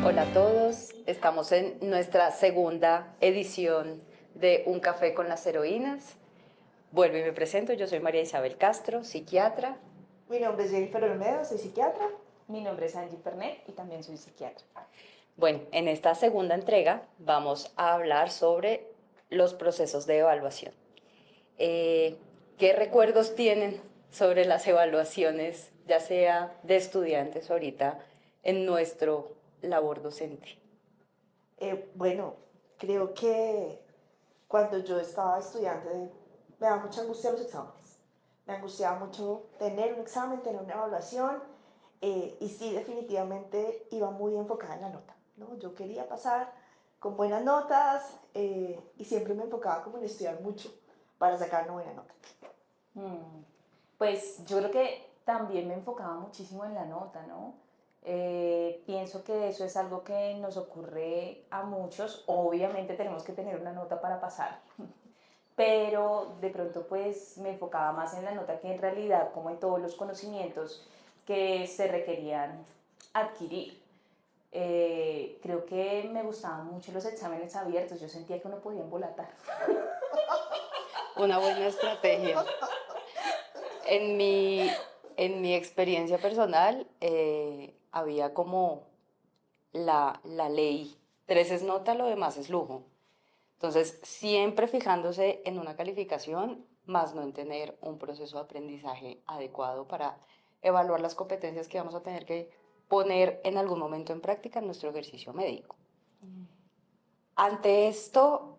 Hola a todos, estamos en nuestra segunda edición de Un Café con las Heroínas. Vuelvo y me presento, yo soy María Isabel Castro, psiquiatra. Mi nombre es Jennifer Olmedo, soy psiquiatra. Mi nombre es Angie Pernet y también soy psiquiatra. Bueno, en esta segunda entrega vamos a hablar sobre los procesos de evaluación. ¿Qué recuerdos tienen sobre las evaluaciones, ya sea de estudiantes o ahorita en nuestro labor docente? Bueno, creo que cuando yo estaba estudiante me daba mucha angustia los exámenes. Me angustiaba mucho tener un examen, tener una evaluación y sí, definitivamente iba muy enfocada en la nota, ¿no? Yo quería pasar con buenas notas y siempre me enfocaba como en estudiar mucho para sacar una buena nota. Pues yo creo que también me enfocaba muchísimo en la nota, ¿no? Pienso que eso es algo que nos ocurre a muchos. Obviamente tenemos que tener una nota para pasar, pero de pronto pues me enfocaba más en la nota que en realidad como en todos los conocimientos que se requerían adquirir. Creo que me gustaban mucho los exámenes abiertos, yo sentía que uno podía embolatar. Una buena estrategia. En mi, en mi experiencia personal, había como la ley, 3 es nota, lo demás es lujo. Entonces, siempre fijándose en una calificación, más no en tener un proceso de aprendizaje adecuado para evaluar las competencias que vamos a tener que poner en algún momento en práctica en nuestro ejercicio médico. Ante esto,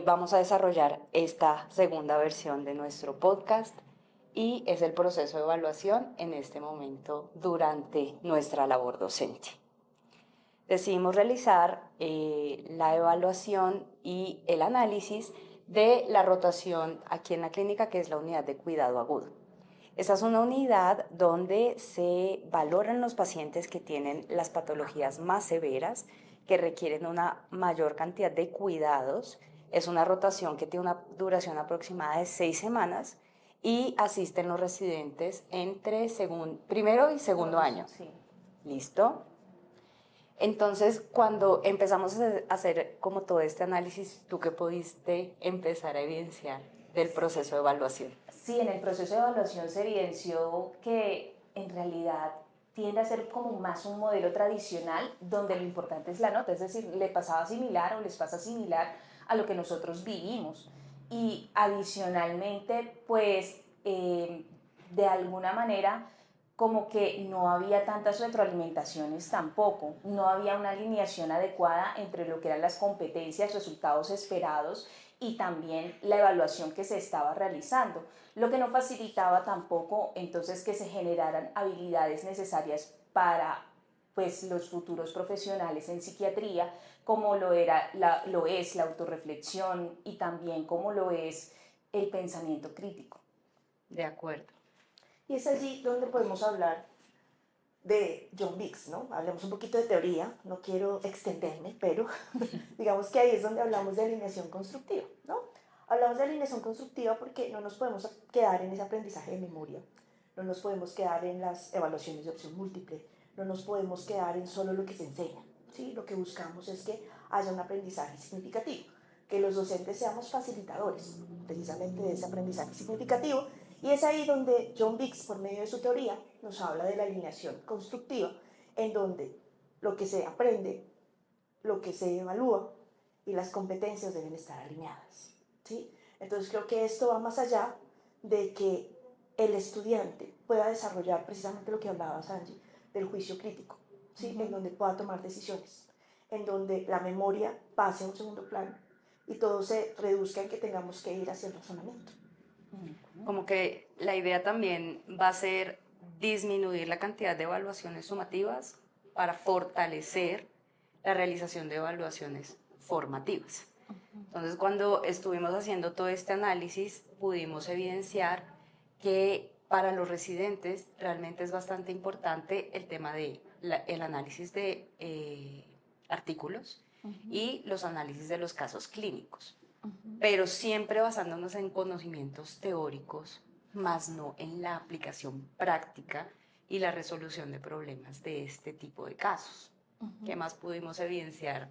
vamos a desarrollar esta segunda versión de nuestro podcast y es el proceso de evaluación en este momento durante nuestra labor docente. Decidimos realizar la evaluación y el análisis de la rotación aquí en la clínica, que es la unidad de cuidado agudo. Esta es una unidad donde se valoran los pacientes que tienen las patologías más severas, que requieren una mayor cantidad de cuidados. Es una rotación que tiene una duración aproximada de 6 semanas y asisten los residentes entre primero y segundo año. Sí. ¿Listo? Entonces, cuando empezamos a hacer como todo este análisis, ¿tú qué pudiste empezar a evidenciar del proceso de evaluación? Sí, en el proceso de evaluación se evidenció que en realidad tiende a ser como más un modelo tradicional donde lo importante es la nota, es decir, le pasaba similar o les pasa similar a lo que nosotros vivimos. Y adicionalmente, pues, de alguna manera, como que no había tantas retroalimentaciones tampoco, no había una alineación adecuada entre lo que eran las competencias, resultados esperados y también la evaluación que se estaba realizando, lo que no facilitaba tampoco entonces que se generaran habilidades necesarias para pues los futuros profesionales en psiquiatría, como lo es la autorreflexión y también como lo es el pensamiento crítico. De acuerdo. Y es allí donde podemos hablar de John Biggs, ¿no? Hablemos un poquito de teoría, no quiero extenderme, pero digamos que ahí es donde hablamos de alineación constructiva, ¿no? Hablamos de alineación constructiva porque no nos podemos quedar en ese aprendizaje de memoria, no nos podemos quedar en las evaluaciones de opción múltiple, no nos podemos quedar en solo lo que se enseña, ¿sí? Lo que buscamos es que haya un aprendizaje significativo, que los docentes seamos facilitadores precisamente de ese aprendizaje significativo. Y es ahí donde John Biggs, por medio de su teoría, nos habla de la alineación constructiva, en donde lo que se aprende, lo que se evalúa y las competencias deben estar alineadas, ¿sí? Entonces creo que esto va más allá de que el estudiante pueda desarrollar precisamente lo que hablaba Angie, del juicio crítico, ¿sí? En donde pueda tomar decisiones, en donde la memoria pase a un segundo plano y todo se reduzca en que tengamos que ir hacia el razonamiento. Como que la idea también va a ser disminuir la cantidad de evaluaciones sumativas para fortalecer la realización de evaluaciones formativas. Entonces, cuando estuvimos haciendo todo este análisis, pudimos evidenciar que para los residentes realmente es bastante importante el tema de el análisis de artículos y los análisis de los casos clínicos, pero siempre basándonos en conocimientos teóricos, más no en la aplicación práctica y la resolución de problemas de este tipo de casos. ¿Qué más pudimos evidenciar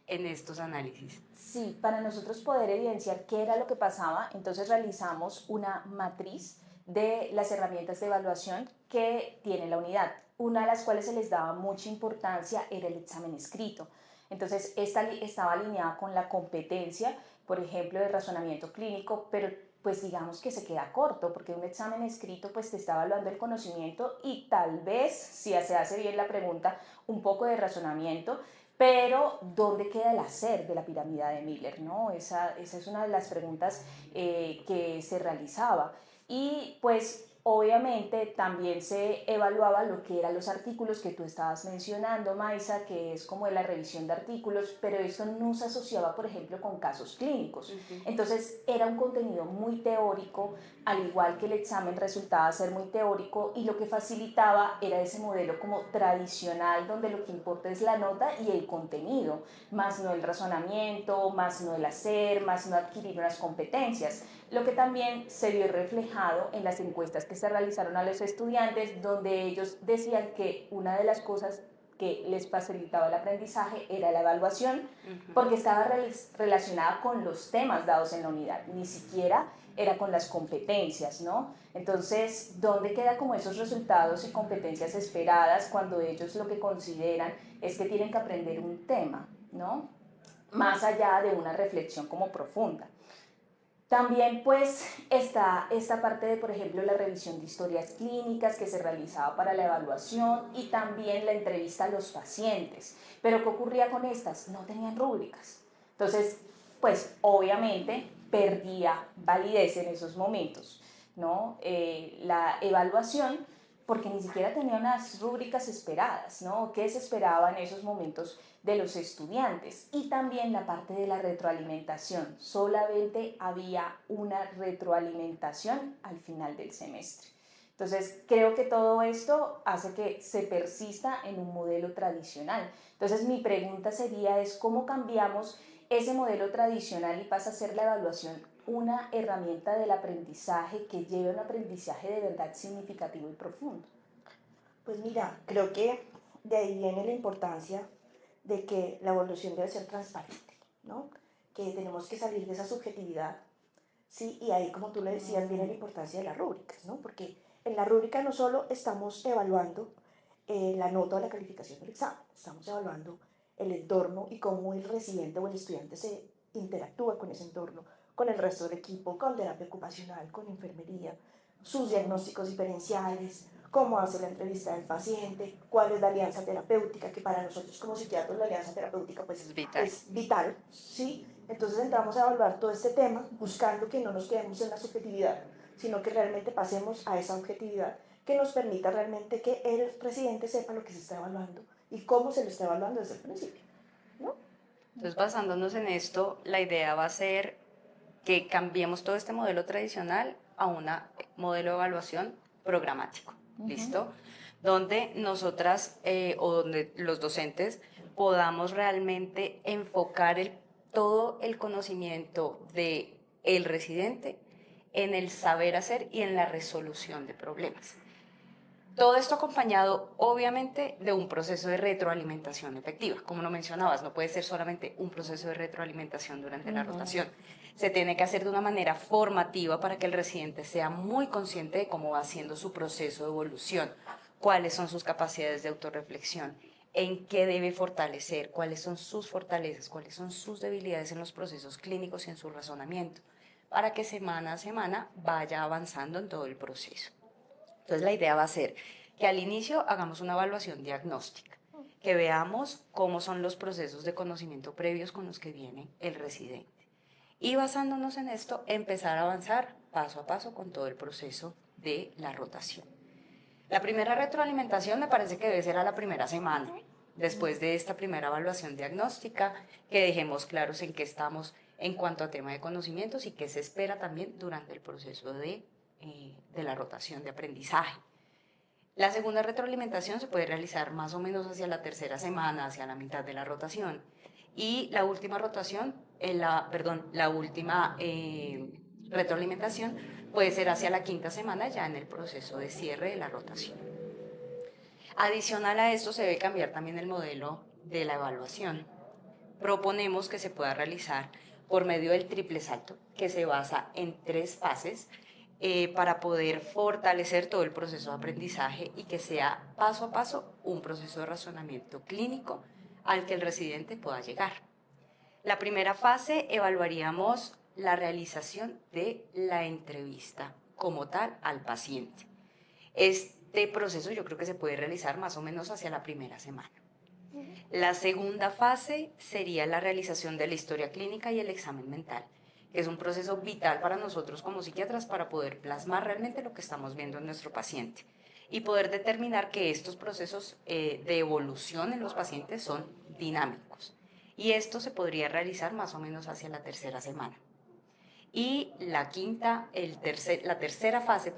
en estos análisis? Sí, para nosotros poder evidenciar qué era lo que pasaba, entonces realizamos una matriz de las herramientas de evaluación que tiene la unidad. Una de las cuales se les daba mucha importancia era el examen escrito. Entonces, esta estaba alineada con la competencia, por ejemplo, de razonamiento clínico, pero pues digamos que se queda corto, porque un examen escrito pues te está evaluando el conocimiento y tal vez, si se hace bien la pregunta, un poco de razonamiento, pero ¿dónde queda el hacer de la pirámide de Miller? ¿No? Esa es una de las preguntas que se realizaba. Y pues obviamente también se evaluaba lo que eran los artículos que tú estabas mencionando, Maisa, que es como de la revisión de artículos, pero esto no se asociaba, por ejemplo, con casos clínicos. Entonces era un contenido muy teórico, al igual que el examen resultaba ser muy teórico, y lo que facilitaba era ese modelo como tradicional, donde lo que importa es la nota y el contenido, más no el razonamiento, más no el hacer, más no adquirir unas competencias. Lo que también se vio reflejado en las encuestas que se realizaron a los estudiantes, donde ellos decían que una de las cosas que les facilitaba el aprendizaje era la evaluación, porque estaba relacionada con los temas dados en la unidad, ni siquiera era con las competencias, ¿no? Entonces, ¿dónde quedan como esos resultados y competencias esperadas cuando ellos lo que consideran es que tienen que aprender un tema, ¿no? Más allá de una reflexión como profunda. También pues está esta parte de, por ejemplo, la revisión de historias clínicas que se realizaba para la evaluación y también la entrevista a los pacientes. Pero ¿qué ocurría con estas? No tenían rúbricas. Entonces, pues obviamente perdía validez en esos momentos, ¿no? La evaluación, porque ni siquiera tenía unas rúbricas esperadas, ¿no? ¿Qué se esperaba en esos momentos de los estudiantes? Y también la parte de la retroalimentación. Solamente había una retroalimentación al final del semestre. Entonces, creo que todo esto hace que se persista en un modelo tradicional. Entonces, mi pregunta sería es cómo cambiamos ese modelo tradicional y pasa a ser la evaluación una herramienta del aprendizaje que lleve a un aprendizaje de verdad significativo y profundo. Pues mira, creo que de ahí viene la importancia de que la evaluación debe ser transparente, ¿no? Que tenemos que salir de esa subjetividad, ¿sí? Y ahí, como tú le decías, viene la importancia de las rúbricas, ¿no? Porque en la rúbrica no solo estamos evaluando la nota o la calificación del examen, estamos evaluando el entorno y cómo el residente o el estudiante se interactúa con ese entorno, con el resto del equipo, con terapia ocupacional, con enfermería, sus diagnósticos diferenciales, cómo hace la entrevista del paciente, cuál es la alianza terapéutica, que para nosotros como psiquiatras la alianza terapéutica pues es vital, ¿sí? Entonces entramos a evaluar todo este tema buscando que no nos quedemos en la subjetividad, sino que realmente pasemos a esa objetividad que nos permita realmente que el residente sepa lo que se está evaluando y cómo se lo está evaluando desde el principio, ¿no? Entonces, basándonos en esto, la idea va a ser que cambiemos todo este modelo tradicional a un modelo de evaluación programático, ¿listo? Donde nosotras o donde los docentes podamos realmente enfocar todo el conocimiento del residente en el saber hacer y en la resolución de problemas. Todo esto acompañado, obviamente, de un proceso de retroalimentación efectiva. Como lo mencionabas, no puede ser solamente un proceso de retroalimentación durante la rotación. Se tiene que hacer de una manera formativa para que el residente sea muy consciente de cómo va haciendo su proceso de evolución, cuáles son sus capacidades de autorreflexión, en qué debe fortalecer, cuáles son sus fortalezas, cuáles son sus debilidades en los procesos clínicos y en su razonamiento, para que semana a semana vaya avanzando en todo el proceso. Entonces la idea va a ser que al inicio hagamos una evaluación diagnóstica, que veamos cómo son los procesos de conocimiento previos con los que viene el residente. Y basándonos en esto, empezar a avanzar paso a paso con todo el proceso de la rotación. La primera retroalimentación me parece que debe ser a la primera semana, después de esta primera evaluación diagnóstica, que dejemos claros en qué estamos en cuanto a tema de conocimientos y qué se espera también durante el proceso de la rotación de aprendizaje. La segunda retroalimentación se puede realizar más o menos hacia la tercera semana, hacia la mitad de la rotación. Y la última rotación, la última retroalimentación puede ser hacia la quinta semana ya en el proceso de cierre de la rotación. Adicional a esto se debe cambiar también el modelo de la evaluación. Proponemos que se pueda realizar por medio del triple salto, que se basa en 3 fases para poder fortalecer todo el proceso de aprendizaje y que sea paso a paso un proceso de razonamiento clínico al que el residente pueda llegar. La primera fase evaluaríamos la realización de la entrevista como tal al paciente. Este proceso yo creo que se puede realizar más o menos hacia la primera semana. La segunda fase sería la realización de la historia clínica y el examen mental, que es un proceso vital para nosotros como psiquiatras para poder plasmar realmente lo que estamos viendo en nuestro paciente y poder determinar que estos procesos de evolución en los pacientes son dinámicos. Y esto se podría realizar más o menos hacia la tercera semana. Y la tercera fase,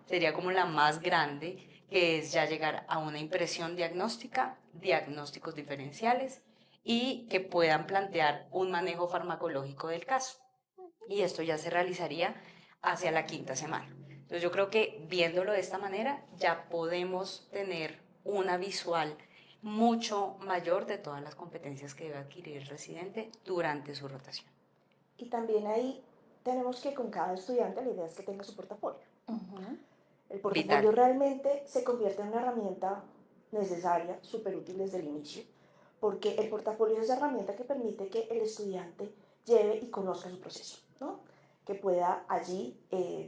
sería como la más grande, que es ya llegar a una impresión diagnóstica, diagnósticos diferenciales y que puedan plantear un manejo farmacológico del caso. Y esto ya se realizaría hacia la quinta semana. Entonces yo creo que viéndolo de esta manera ya podemos tener una visual mucho mayor de todas las competencias que debe adquirir el residente durante su rotación. Y también ahí tenemos que con cada estudiante la idea es que tenga su portafolio. El portafolio Vital. Realmente se convierte en una herramienta necesaria, súper útil desde el inicio, porque el portafolio es esa herramienta que permite que el estudiante lleve y conozca su proceso, ¿no? Que pueda allí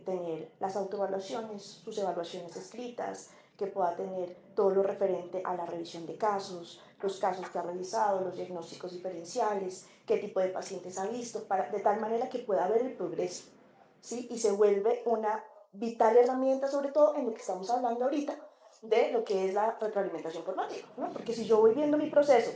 tener las autoevaluaciones, sus evaluaciones escritas, que pueda tener todo lo referente a la revisión de casos, los casos que ha revisado, los diagnósticos diferenciales, qué tipo de pacientes ha visto, de tal manera que pueda ver el progreso, ¿sí? Y se vuelve una vital herramienta, sobre todo en lo que estamos hablando ahorita, de lo que es la retroalimentación formativa, ¿no? Porque si yo voy viendo mi proceso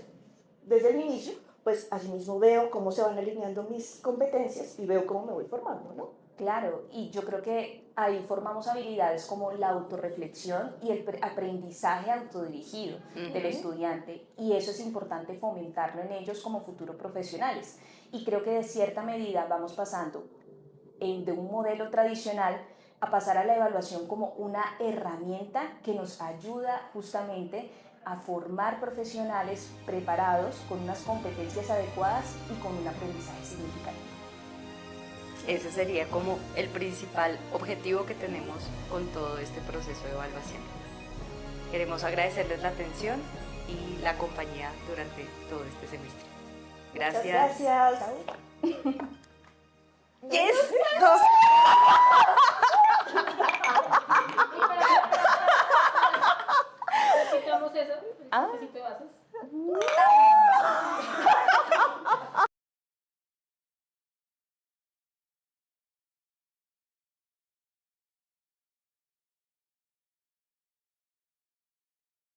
desde el inicio, pues asimismo veo cómo se van alineando mis competencias y veo cómo me voy formando, ¿no? Claro, y yo creo que ahí formamos habilidades como la autorreflexión y el aprendizaje autodirigido del estudiante, y eso es importante fomentarlo en ellos como futuros profesionales. Y creo que de cierta medida vamos pasando de un modelo tradicional a pasar a la evaluación como una herramienta que nos ayuda justamente a formar profesionales preparados con unas competencias adecuadas y con un aprendizaje significativo. Ese sería como el principal objetivo que tenemos con todo este proceso de evaluación. Queremos agradecerles la atención y la compañía durante todo este semestre. Gracias. Muchas gracias. Yes. ¿Necesitamos eso? ¿Necesito vasos?